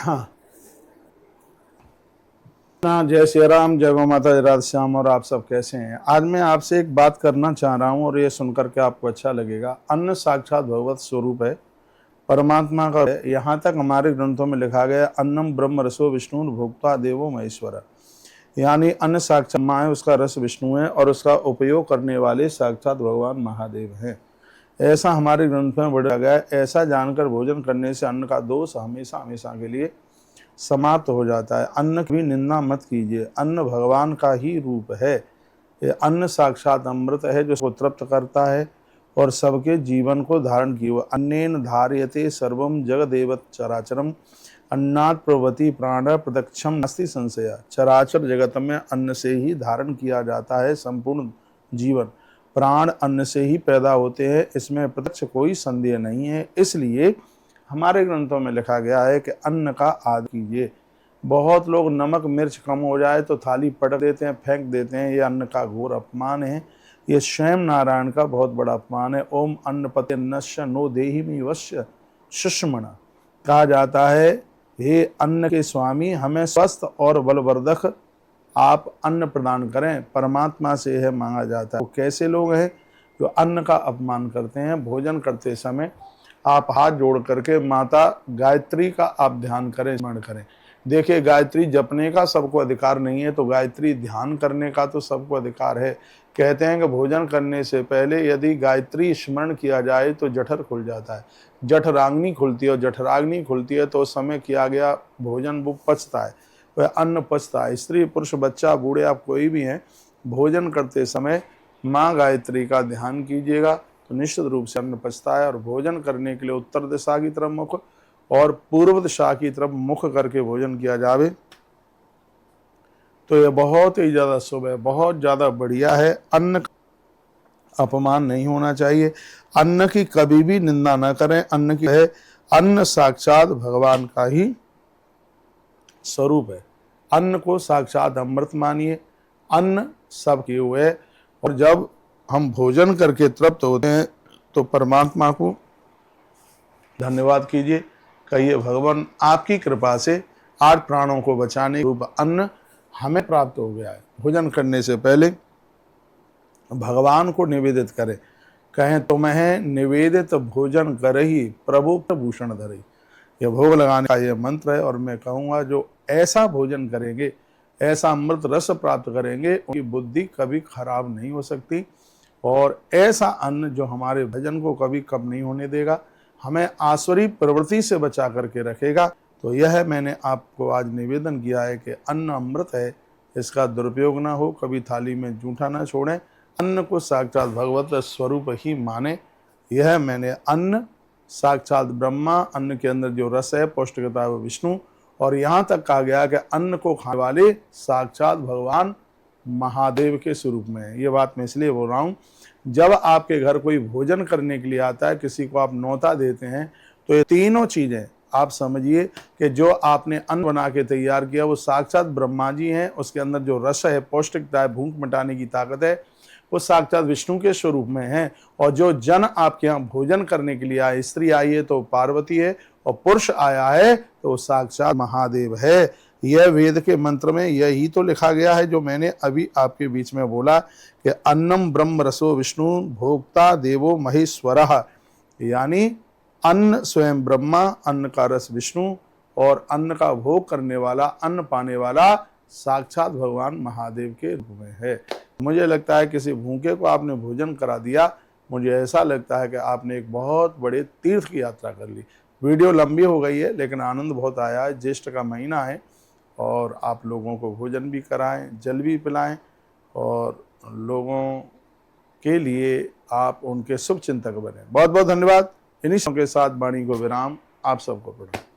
हाँ ना, जय श्री राम, जय गौ माता, जय राधे श्याम। और आप सब कैसे हैं? आज मैं आपसे एक बात करना चाह रहा हूं और ये सुनकर के आपको अच्छा लगेगा। अन्न साक्षात भगवत स्वरूप है, परमात्मा का है। यहाँ तक हमारे ग्रंथों में लिखा गया, अन्नम ब्रह्म रसो विष्णु भोक्ता देवो महेश्वर। यानी अन्न साक्षात माँ है, उसका रस विष्णु है और उसका उपयोग करने वाले साक्षात भगवान महादेव हैं। ऐसा हमारे ग्रंथ में बढ़ा गया है। ऐसा जानकर भोजन करने से अन्न का दोष हमेशा हमेशा के लिए समाप्त हो जाता है। अन्न की भी निंदा मत कीजिए, अन्न भगवान का ही रूप है। ये अन्न साक्षात अमृत है जो तृप्त करता है और सबके जीवन को धारण किए। अन्नेन धार्यते सर्वम जगदेव चराचरम, अन्नात् प्रवति प्राण प्रदक्षम नास्ति संशय। चराचर जगत में अन्न से ही धारण किया जाता है संपूर्ण जीवन। प्राण अन्न से ही पैदा होते हैं, इसमें प्रत्यक्ष कोई संदेह नहीं है। इसलिए हमारे ग्रंथों में लिखा गया है कि अन्न का आदर कीजिए। बहुत लोग नमक मिर्च कम हो जाए तो थाली पटक देते हैं, फेंक देते हैं। ये अन्न का घोर अपमान है। ये स्वयं नारायण का बहुत बड़ा अपमान है। ओम अन्नपते नश्य नो देहि वश्य सुषमणा। कहा जाता है, हे अन्न के स्वामी, हमें स्वस्थ और बलवर्धक आप अन्न प्रदान करें। परमात्मा से यह मांगा जाता है। वो कैसे लोग हैं जो अन्न का अपमान करते हैं? भोजन करते समय आप हाथ जोड़ करके माता गायत्री का आप ध्यान करें, स्मरण करें। देखिए, गायत्री जपने का सबको अधिकार नहीं है, तो गायत्री ध्यान करने का तो सबको अधिकार है। कहते हैं कि भोजन करने से पहले यदि गायत्री स्मरण किया जाए तो जठर खुल जाता है, जठराग्नि खुलती है, और जठराग्नि खुलती है तो उस समय किया गया भोजन वो पचता है, वह अन्न पचता है। स्त्री पुरुष बच्चा बूढ़े आप कोई भी हैं, भोजन करते समय माँ गायत्री का ध्यान कीजिएगा तो निश्चित रूप से अन्न पचता है। और भोजन करने के लिए उत्तर दिशा की तरफ मुख और पूर्व दिशा की तरफ मुख करके भोजन किया जावे तो यह बहुत ही ज्यादा शुभ है, बहुत ज्यादा बढ़िया है। अन्न का अपमान नहीं होना चाहिए, अन्न की कभी भी निंदा न करें। अन्न की है, अन्न साक्षात भगवान का ही स्वरूप है। अन्न को साक्षात अमृत मानिए। अन्न सब किए हुए है, और जब हम भोजन करके तृप्त होते हैं तो परमात्मा को धन्यवाद कीजिए। कहिए, भगवान आपकी कृपा से आज प्राणों को बचाने रूप अन्न हमें प्राप्त हो गया है। भोजन करने से पहले भगवान को निवेदित करें। कहें, तुम्हें निवेदित भोजन कर ही प्रभु भूषण धरे। यह भोग लगाने का यह मंत्र है। और मैं कहूँगा, जो ऐसा भोजन करेंगे, ऐसा अमृत रस प्राप्त करेंगे, उनकी बुद्धि कभी खराब नहीं हो सकती। और ऐसा अन्न जो हमारे भजन को कभी कम नहीं होने देगा, हमें आसुरी प्रवृत्ति से बचा करके रखेगा। तो यह मैंने आपको आज निवेदन किया है कि अन्न अमृत है, इसका दुरुपयोग ना हो, कभी थाली में जूठा ना छोड़ें, अन्न को साक्षात भगवत स्वरूप ही माने। यह मैंने अन्न साक्षात ब्रह्मा, अन्न के अंदर जो रस है पौष्टिकता है विष्णु, और यहाँ तक कहा गया कि अन्न को खाने वाले साक्षात भगवान महादेव के स्वरूप में है। ये बात मैं इसलिए बोल रहा हूँ, जब आपके घर कोई भोजन करने के लिए आता है, किसी को आप न्योता देते हैं, तो ये तीनों चीज़ें आप समझिए कि जो आपने अन्न बना के तैयार किया वो साक्षात ब्रह्मा जी हैं। उसके अंदर जो रस है, पौष्टिकता है, भूख मिटाने की ताकत है, वो साक्षात विष्णु के स्वरूप में है। और जो जन आपके यहाँ भोजन करने के लिए आए, स्त्री आई है तो पार्वती है, और पुरुष आया है तो साक्षात महादेव है। यह वेद के मंत्र में यही तो लिखा गया है जो मैंने अभी आपके बीच में बोला कि अन्नम ब्रह्म रसो विष्णु भोक्ता देवो महेश्वरः। यानी अन्न स्वयं ब्रह्मा, अन्न का रस विष्णु, और अन्न का भोग करने वाला, अन्न पाने वाला साक्षात भगवान महादेव के रूप में है। मुझे लगता है किसी भूखे को आपने भोजन करा दिया, मुझे ऐसा लगता है कि आपने एक बहुत बड़े तीर्थ की यात्रा कर ली। वीडियो लंबी हो गई है, लेकिन आनंद बहुत आया है। ज्येष्ठ का महीना है और आप लोगों को भोजन भी कराएं, जल भी पिलाएं, और लोगों के लिए आप उनके शुभ चिंतक बने। बहुत बहुत धन्यवाद। इन्हीं के साथ वाणी को विराम। आप सबको प्रणाम।